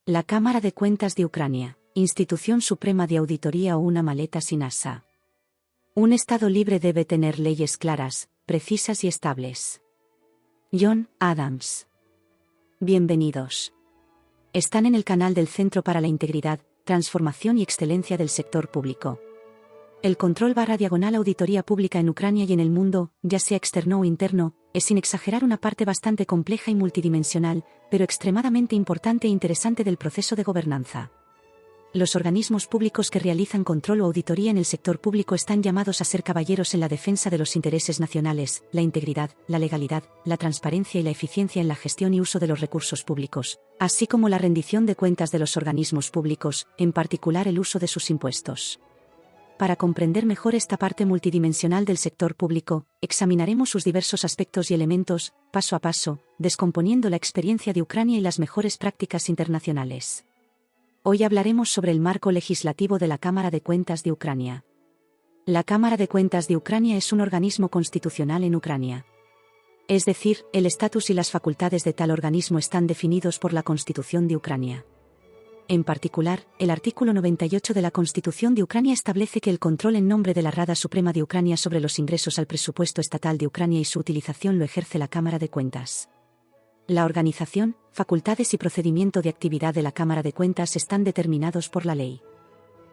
La Cámara de Cuentas de Ucrania, institución suprema de auditoría o una maleta sin asa. Un Estado libre debe tener leyes claras, precisas y estables. John Adams. Bienvenidos. Están en el canal del Centro para la Integridad, Transformación y Excelencia del Sector Público. El control/diagonal auditoría pública en Ucrania y en el mundo, ya sea externo o interno, es sin exagerar una parte bastante compleja y multidimensional, pero extremadamente importante e interesante del proceso de gobernanza. Los organismos públicos que realizan control o auditoría en el sector público están llamados a ser caballeros en la defensa de los intereses nacionales, la integridad, la legalidad, la transparencia y la eficiencia en la gestión y uso de los recursos públicos, así como la rendición de cuentas de los organismos públicos, en particular el uso de sus impuestos. Para comprender mejor esta parte multidimensional del sector público, examinaremos sus diversos aspectos y elementos, paso a paso, descomponiendo la experiencia de Ucrania y las mejores prácticas internacionales. Hoy hablaremos sobre el marco legislativo de la Cámara de Cuentas de Ucrania. La Cámara de Cuentas de Ucrania es un organismo constitucional en Ucrania. Es decir, el estatus y las facultades de tal organismo están definidos por la Constitución de Ucrania. En particular, el artículo 98 de la Constitución de Ucrania establece que el control en nombre de la Rada Suprema de Ucrania sobre los ingresos al presupuesto estatal de Ucrania y su utilización lo ejerce la Cámara de Cuentas. La organización, facultades y procedimiento de actividad de la Cámara de Cuentas están determinados por la ley.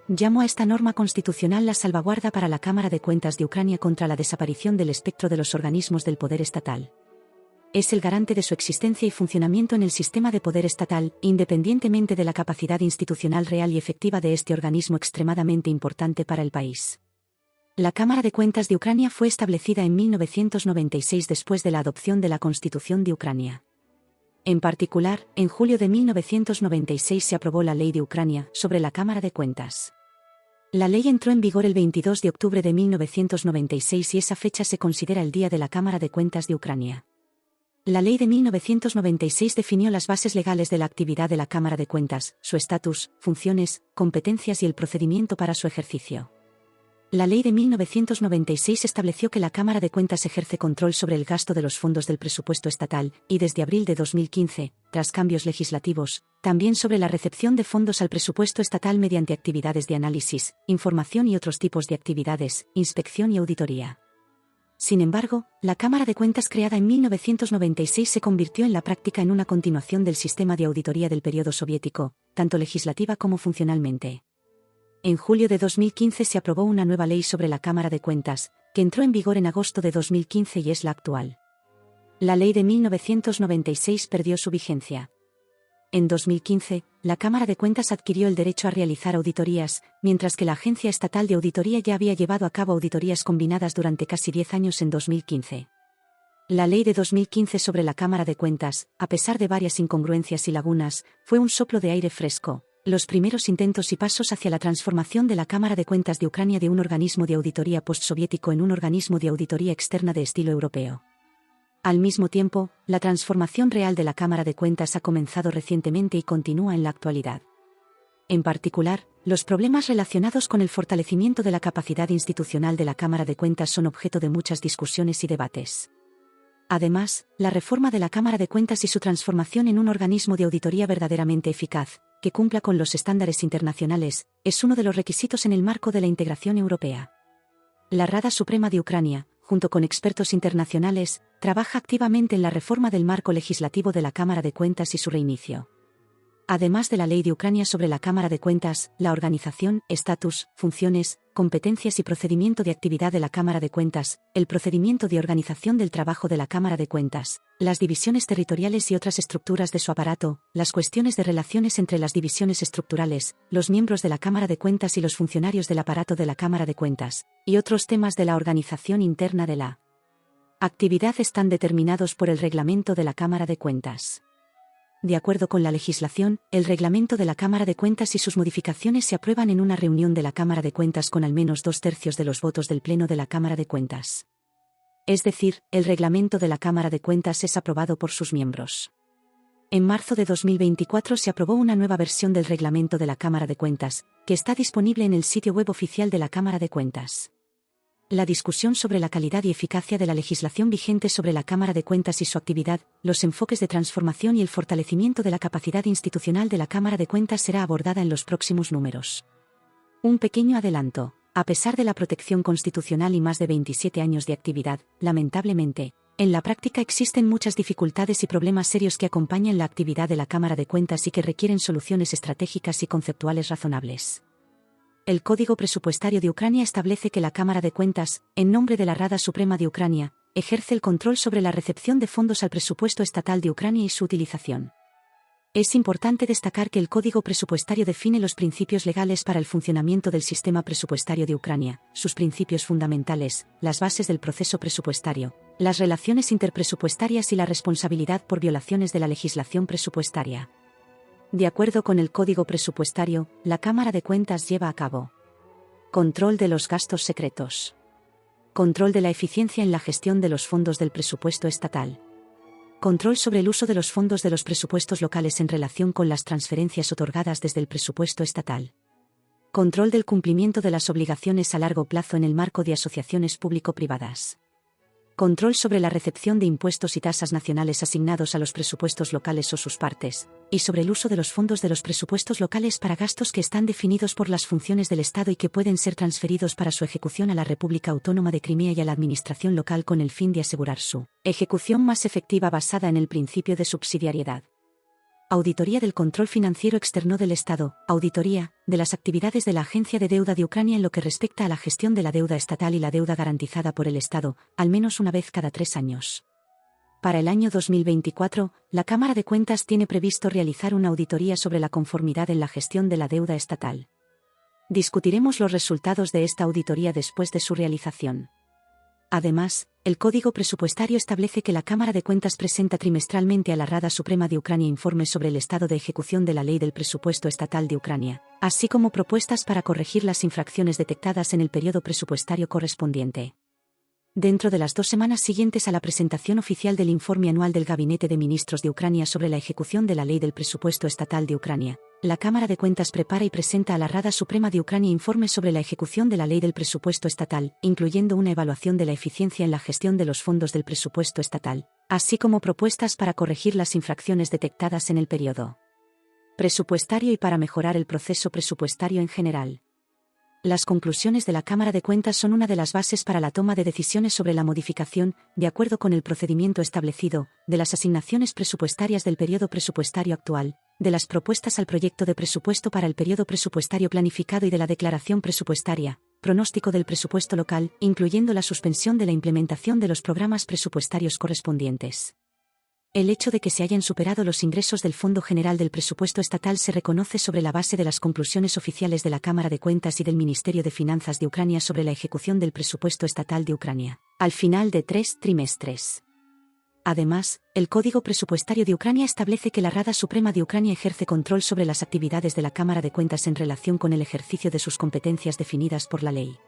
Llamo a esta norma constitucional la salvaguarda para la Cámara de Cuentas de Ucrania contra la desaparición del espectro de los organismos del poder estatal. Es el garante de su existencia y funcionamiento en el sistema de poder estatal, independientemente de la capacidad institucional real y efectiva de este organismo extremadamente importante para el país. La Cámara de Cuentas de Ucrania fue establecida en 1996 después de la adopción de la Constitución de Ucrania. En particular, en julio de 1996 se aprobó la Ley de Ucrania sobre la Cámara de Cuentas. La ley entró en vigor el 22 de octubre de 1996 y esa fecha se considera el Día de la Cámara de Cuentas de Ucrania. La ley de 1996 definió las bases legales de la actividad de la Cámara de Cuentas, su estatus, funciones, competencias y el procedimiento para su ejercicio. La ley de 1996 estableció que la Cámara de Cuentas ejerce control sobre el gasto de los fondos del presupuesto estatal, y desde abril de 2015, tras cambios legislativos, también sobre la recepción de fondos al presupuesto estatal mediante actividades de análisis, información y otros tipos de actividades, inspección y auditoría. Sin embargo, la Cámara de Cuentas creada en 1996 se convirtió en la práctica en una continuación del sistema de auditoría del periodo soviético, tanto legislativa como funcionalmente. En julio de 2015 se aprobó una nueva ley sobre la Cámara de Cuentas, que entró en vigor en agosto de 2015 y es la actual. La ley de 1996 perdió su vigencia. En 2015, la Cámara de Cuentas adquirió el derecho a realizar auditorías, mientras que la Agencia Estatal de Auditoría ya había llevado a cabo auditorías combinadas durante casi 10 años en 2015. La ley de 2015 sobre la Cámara de Cuentas, a pesar de varias incongruencias y lagunas, fue un soplo de aire fresco, los primeros intentos y pasos hacia la transformación de la Cámara de Cuentas de Ucrania de un organismo de auditoría postsoviético en un organismo de auditoría externa de estilo europeo. Al mismo tiempo, la transformación real de la Cámara de Cuentas ha comenzado recientemente y continúa en la actualidad. En particular, los problemas relacionados con el fortalecimiento de la capacidad institucional de la Cámara de Cuentas son objeto de muchas discusiones y debates. Además, la reforma de la Cámara de Cuentas y su transformación en un organismo de auditoría verdaderamente eficaz, que cumpla con los estándares internacionales, es uno de los requisitos en el marco de la integración europea. La Rada Suprema de Ucrania, junto con expertos internacionales, trabaja activamente en la reforma del marco legislativo de la Cámara de Cuentas y su reinicio. Además de la Ley de Ucrania sobre la Cámara de Cuentas, la organización, estatus, funciones, competencias y procedimiento de actividad de la Cámara de Cuentas, el procedimiento de organización del trabajo de la Cámara de Cuentas, las divisiones territoriales y otras estructuras de su aparato, las cuestiones de relaciones entre las divisiones estructurales, los miembros de la Cámara de Cuentas y los funcionarios del aparato de la Cámara de Cuentas, y otros temas de la organización interna de la actividad están determinados por el reglamento de la Cámara de Cuentas. De acuerdo con la legislación, el reglamento de la Cámara de Cuentas y sus modificaciones se aprueban en una reunión de la Cámara de Cuentas con al menos 2/3 de los votos del Pleno de la Cámara de Cuentas. Es decir, el reglamento de la Cámara de Cuentas es aprobado por sus miembros. En marzo de 2024 se aprobó una nueva versión del reglamento de la Cámara de Cuentas, que está disponible en el sitio web oficial de la Cámara de Cuentas. La discusión sobre la calidad y eficacia de la legislación vigente sobre la Cámara de Cuentas y su actividad, los enfoques de transformación y el fortalecimiento de la capacidad institucional de la Cámara de Cuentas será abordada en los próximos números. Un pequeño adelanto. A pesar de la protección constitucional y más de 27 años de actividad, lamentablemente, en la práctica existen muchas dificultades y problemas serios que acompañan la actividad de la Cámara de Cuentas y que requieren soluciones estratégicas y conceptuales razonables. El Código Presupuestario de Ucrania establece que la Cámara de Cuentas, en nombre de la Rada Suprema de Ucrania, ejerce el control sobre la recepción de fondos al presupuesto estatal de Ucrania y su utilización. Es importante destacar que el Código Presupuestario define los principios legales para el funcionamiento del sistema presupuestario de Ucrania, sus principios fundamentales, las bases del proceso presupuestario, las relaciones interpresupuestarias y la responsabilidad por violaciones de la legislación presupuestaria. De acuerdo con el Código Presupuestario, la Cámara de Cuentas lleva a cabo control de los gastos secretos, control de la eficiencia en la gestión de los fondos del presupuesto estatal, control sobre el uso de los fondos de los presupuestos locales en relación con las transferencias otorgadas desde el presupuesto estatal, control del cumplimiento de las obligaciones a largo plazo en el marco de asociaciones público-privadas, control sobre la recepción de impuestos y tasas nacionales asignados a los presupuestos locales o sus partes, y sobre el uso de los fondos de los presupuestos locales para gastos que están definidos por las funciones del Estado y que pueden ser transferidos para su ejecución a la República Autónoma de Crimea y a la administración local con el fin de asegurar su ejecución más efectiva basada en el principio de subsidiariedad. Auditoría del control financiero externo del Estado, auditoría de las actividades de la Agencia de Deuda de Ucrania en lo que respecta a la gestión de la deuda estatal y la deuda garantizada por el Estado, al menos una vez cada 3 años. Para el año 2024, la Cámara de Cuentas tiene previsto realizar una auditoría sobre la conformidad en la gestión de la deuda estatal. Discutiremos los resultados de esta auditoría después de su realización. Además, el Código Presupuestario establece que la Cámara de Cuentas presenta trimestralmente a la Rada Suprema de Ucrania informes sobre el estado de ejecución de la ley del presupuesto estatal de Ucrania, así como propuestas para corregir las infracciones detectadas en el periodo presupuestario correspondiente. Dentro de las 2 semanas siguientes a la presentación oficial del informe anual del Gabinete de Ministros de Ucrania sobre la ejecución de la ley del presupuesto estatal de Ucrania, la Cámara de Cuentas prepara y presenta a la Rada Suprema de Ucrania informes sobre la ejecución de la ley del presupuesto estatal, incluyendo una evaluación de la eficiencia en la gestión de los fondos del presupuesto estatal, así como propuestas para corregir las infracciones detectadas en el periodo presupuestario y para mejorar el proceso presupuestario en general. Las conclusiones de la Cámara de Cuentas son una de las bases para la toma de decisiones sobre la modificación, de acuerdo con el procedimiento establecido, de las asignaciones presupuestarias del periodo presupuestario actual, de las propuestas al proyecto de presupuesto para el periodo presupuestario planificado y de la declaración presupuestaria, pronóstico del presupuesto local, incluyendo la suspensión de la implementación de los programas presupuestarios correspondientes. El hecho de que se hayan superado los ingresos del Fondo General del Presupuesto Estatal se reconoce sobre la base de las conclusiones oficiales de la Cámara de Cuentas y del Ministerio de Finanzas de Ucrania sobre la ejecución del presupuesto estatal de Ucrania, al final de 3 trimestres. Además, el Código Presupuestario de Ucrania establece que la Rada Suprema de Ucrania ejerce control sobre las actividades de la Cámara de Cuentas en relación con el ejercicio de sus competencias definidas por la ley.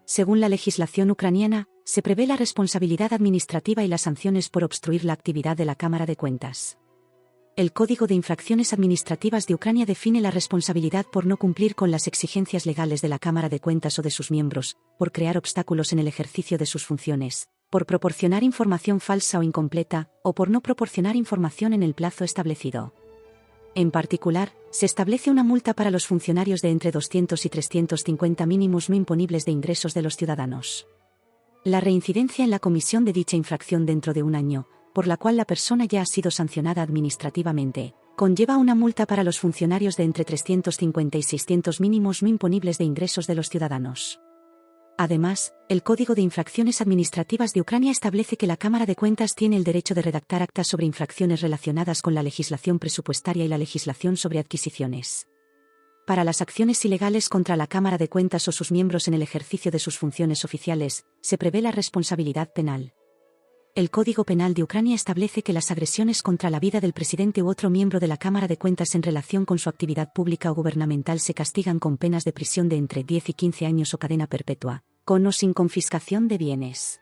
Según la legislación ucraniana, se prevé la responsabilidad administrativa y las sanciones por obstruir la actividad de la Cámara de Cuentas. El Código de Infracciones Administrativas de Ucrania define la responsabilidad por no cumplir con las exigencias legales de la Cámara de Cuentas o de sus miembros, por crear obstáculos en el ejercicio de sus funciones, por proporcionar información falsa o incompleta, o por no proporcionar información en el plazo establecido. En particular, se establece una multa para los funcionarios de entre 200 y 350 mínimos no imponibles de ingresos de los ciudadanos. La reincidencia en la comisión de dicha infracción dentro de un año, por la cual la persona ya ha sido sancionada administrativamente, conlleva una multa para los funcionarios de entre 350 y 600 mínimos no imponibles de ingresos de los ciudadanos. Además, el Código de Infracciones Administrativas de Ucrania establece que la Cámara de Cuentas tiene el derecho de redactar actas sobre infracciones relacionadas con la legislación presupuestaria y la legislación sobre adquisiciones. Para las acciones ilegales contra la Cámara de Cuentas o sus miembros en el ejercicio de sus funciones oficiales, se prevé la responsabilidad penal. El Código Penal de Ucrania establece que las agresiones contra la vida del presidente u otro miembro de la Cámara de Cuentas en relación con su actividad pública o gubernamental se castigan con penas de prisión de entre 10 y 15 años o cadena perpetua, con o sin confiscación de bienes.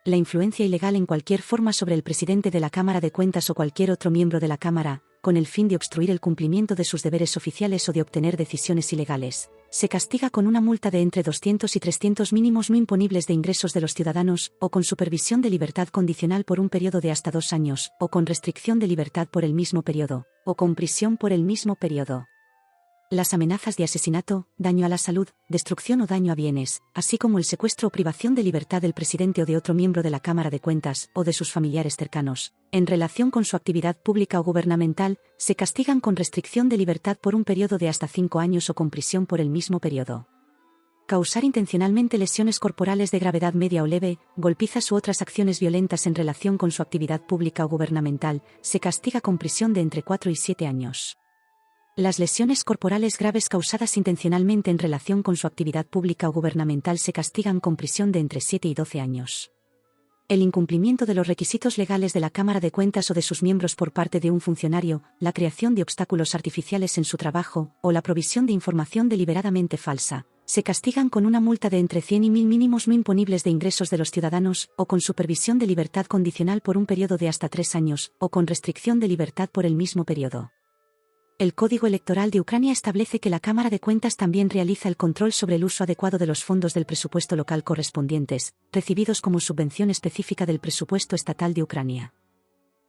La influencia ilegal en cualquier forma sobre el presidente de la Cámara de Cuentas o cualquier otro miembro de la Cámara, con el fin de obstruir el cumplimiento de sus deberes oficiales o de obtener decisiones ilegales, se castiga con una multa de entre 200 y 300 mínimos no imponibles de ingresos de los ciudadanos, o con supervisión de libertad condicional por un periodo de hasta 2 años, o con restricción de libertad por el mismo periodo, o con prisión por el mismo periodo. Las amenazas de asesinato, daño a la salud, destrucción o daño a bienes, así como el secuestro o privación de libertad del presidente o de otro miembro de la Cámara de Cuentas o de sus familiares cercanos, en relación con su actividad pública o gubernamental, se castigan con restricción de libertad por un periodo de hasta 5 años o con prisión por el mismo periodo. Causar intencionalmente lesiones corporales de gravedad media o leve, golpizas u otras acciones violentas en relación con su actividad pública o gubernamental, se castiga con prisión de entre 4 y 7 años. Las lesiones corporales graves causadas intencionalmente en relación con su actividad pública o gubernamental se castigan con prisión de entre 7 y 12 años. El incumplimiento de los requisitos legales de la Cámara de Cuentas o de sus miembros por parte de un funcionario, la creación de obstáculos artificiales en su trabajo, o la provisión de información deliberadamente falsa, se castigan con una multa de entre 100 y 1000 mínimos no imponibles de ingresos de los ciudadanos, o con supervisión de libertad condicional por un periodo de hasta 3 años, o con restricción de libertad por el mismo periodo. El Código Electoral de Ucrania establece que la Cámara de Cuentas también realiza el control sobre el uso adecuado de los fondos del presupuesto local correspondientes, recibidos como subvención específica del presupuesto estatal de Ucrania.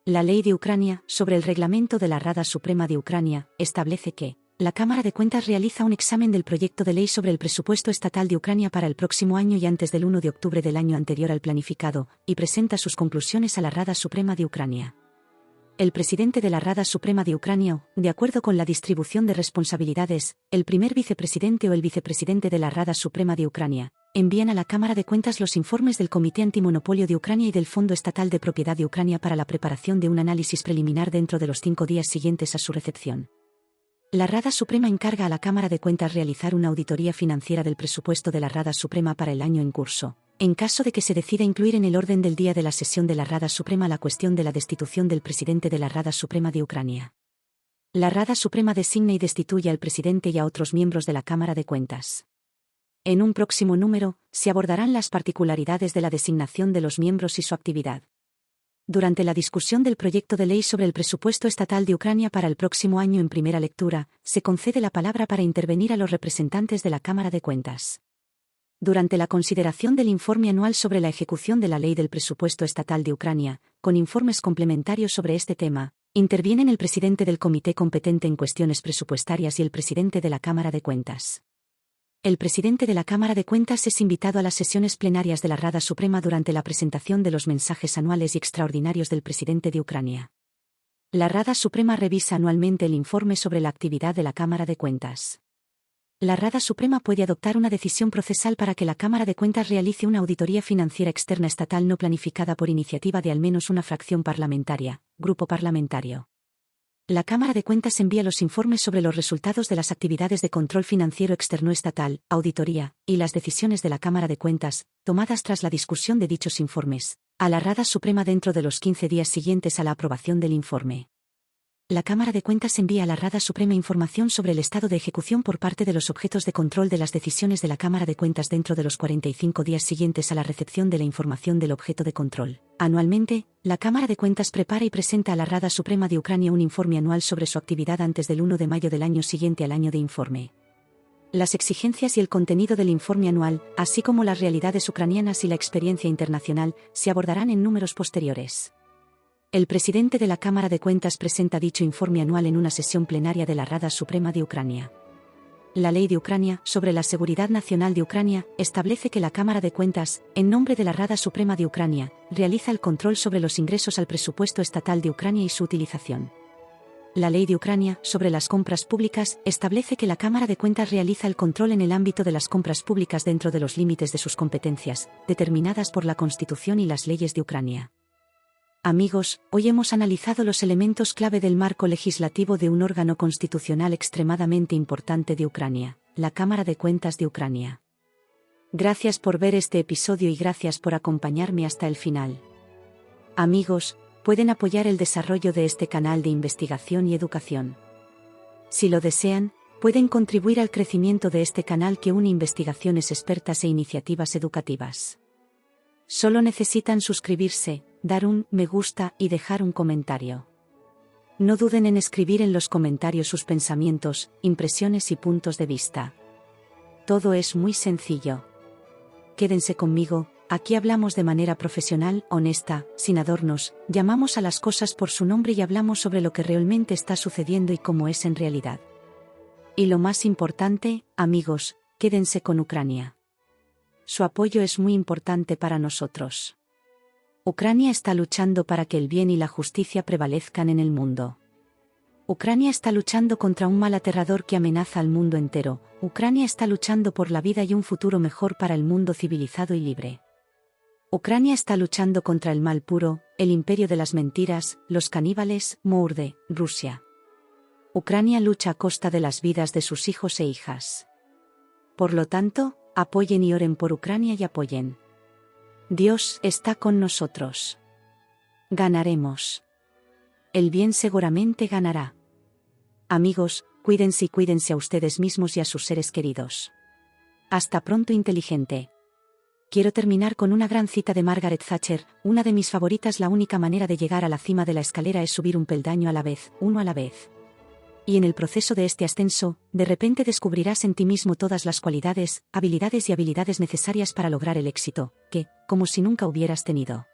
La Ley de Ucrania, sobre el reglamento de la Rada Suprema de Ucrania, establece que la Cámara de Cuentas realiza un examen del proyecto de ley sobre el presupuesto estatal de Ucrania para el próximo año y antes del 1 de octubre del año anterior al planificado, y presenta sus conclusiones a la Rada Suprema de Ucrania. El presidente de la Rada Suprema de Ucrania, de acuerdo con la distribución de responsabilidades, el primer vicepresidente o el vicepresidente de la Rada Suprema de Ucrania, envían a la Cámara de Cuentas los informes del Comité Antimonopolio de Ucrania y del Fondo Estatal de Propiedad de Ucrania para la preparación de un análisis preliminar dentro de los 5 días siguientes a su recepción. La Rada Suprema encarga a la Cámara de Cuentas realizar una auditoría financiera del presupuesto de la Rada Suprema para el año en curso, en caso de que se decida incluir en el orden del día de la sesión de la Rada Suprema la cuestión de la destitución del presidente de la Rada Suprema de Ucrania. La Rada Suprema designa y destituye al presidente y a otros miembros de la Cámara de Cuentas. En un próximo número, se abordarán las particularidades de la designación de los miembros y su actividad. Durante la discusión del proyecto de ley sobre el presupuesto estatal de Ucrania para el próximo año en primera lectura, se concede la palabra para intervenir a los representantes de la Cámara de Cuentas. Durante la consideración del informe anual sobre la ejecución de la ley del presupuesto estatal de Ucrania, con informes complementarios sobre este tema, intervienen el presidente del comité competente en cuestiones presupuestarias y el presidente de la Cámara de Cuentas. El presidente de la Cámara de Cuentas es invitado a las sesiones plenarias de la Rada Suprema durante la presentación de los mensajes anuales y extraordinarios del presidente de Ucrania. La Rada Suprema revisa anualmente el informe sobre la actividad de la Cámara de Cuentas. La Rada Suprema puede adoptar una decisión procesal para que la Cámara de Cuentas realice una auditoría financiera externa estatal no planificada por iniciativa de al menos una fracción parlamentaria, grupo parlamentario. La Cámara de Cuentas envía los informes sobre los resultados de las actividades de control financiero externo estatal, auditoría, y las decisiones de la Cámara de Cuentas, tomadas tras la discusión de dichos informes, a la Rada Suprema dentro de los 15 días siguientes a la aprobación del informe. La Cámara de Cuentas envía a la Rada Suprema información sobre el estado de ejecución por parte de los objetos de control de las decisiones de la Cámara de Cuentas dentro de los 45 días siguientes a la recepción de la información del objeto de control. Anualmente, la Cámara de Cuentas prepara y presenta a la Rada Suprema de Ucrania un informe anual sobre su actividad antes del 1 de mayo del año siguiente al año de informe. Las exigencias y el contenido del informe anual, así como las realidades ucranianas y la experiencia internacional, se abordarán en números posteriores. El presidente de la Cámara de Cuentas presenta dicho informe anual en una sesión plenaria de la Rada Suprema de Ucrania. La Ley de Ucrania, sobre la seguridad nacional de Ucrania, establece que la Cámara de Cuentas, en nombre de la Rada Suprema de Ucrania, realiza el control sobre los ingresos al presupuesto estatal de Ucrania y su utilización. La Ley de Ucrania, sobre las compras públicas, establece que la Cámara de Cuentas realiza el control en el ámbito de las compras públicas dentro de los límites de sus competencias, determinadas por la Constitución y las leyes de Ucrania. Amigos, hoy hemos analizado los elementos clave del marco legislativo de un órgano constitucional extremadamente importante de Ucrania, la Cámara de Cuentas de Ucrania. Gracias por ver este episodio y gracias por acompañarme hasta el final. Amigos, pueden apoyar el desarrollo de este canal de investigación y educación. Si lo desean, pueden contribuir al crecimiento de este canal que une investigaciones expertas e iniciativas educativas. Solo necesitan suscribirse, dar un me gusta y dejar un comentario. No duden en escribir en los comentarios sus pensamientos, impresiones y puntos de vista. Todo es muy sencillo. Quédense conmigo, aquí hablamos de manera profesional, honesta, sin adornos, llamamos a las cosas por su nombre y hablamos sobre lo que realmente está sucediendo y cómo es en realidad. Y lo más importante, amigos, quédense con Ucrania. Su apoyo es muy importante para nosotros. Ucrania está luchando para que el bien y la justicia prevalezcan en el mundo. Ucrania está luchando contra un mal aterrador que amenaza al mundo entero. Ucrania está luchando por la vida y un futuro mejor para el mundo civilizado y libre. Ucrania está luchando contra el mal puro, el imperio de las mentiras, los caníbales, Mourde, Rusia. Ucrania lucha a costa de las vidas de sus hijos e hijas. Por lo tanto, apoyen y oren por Ucrania y apoyen. Dios está con nosotros. Ganaremos. El bien seguramente ganará. Amigos, cuídense y cuídense a ustedes mismos y a sus seres queridos. Hasta pronto, inteligente. Quiero terminar con una gran cita de Margaret Thatcher, una de mis favoritas: la única manera de llegar a la cima de la escalera es subir un peldaño a la vez, uno a la vez. Y en el proceso de este ascenso, de repente descubrirás en ti mismo todas las cualidades, habilidades y habilidades necesarias para lograr el éxito, que, como si nunca hubieras tenido.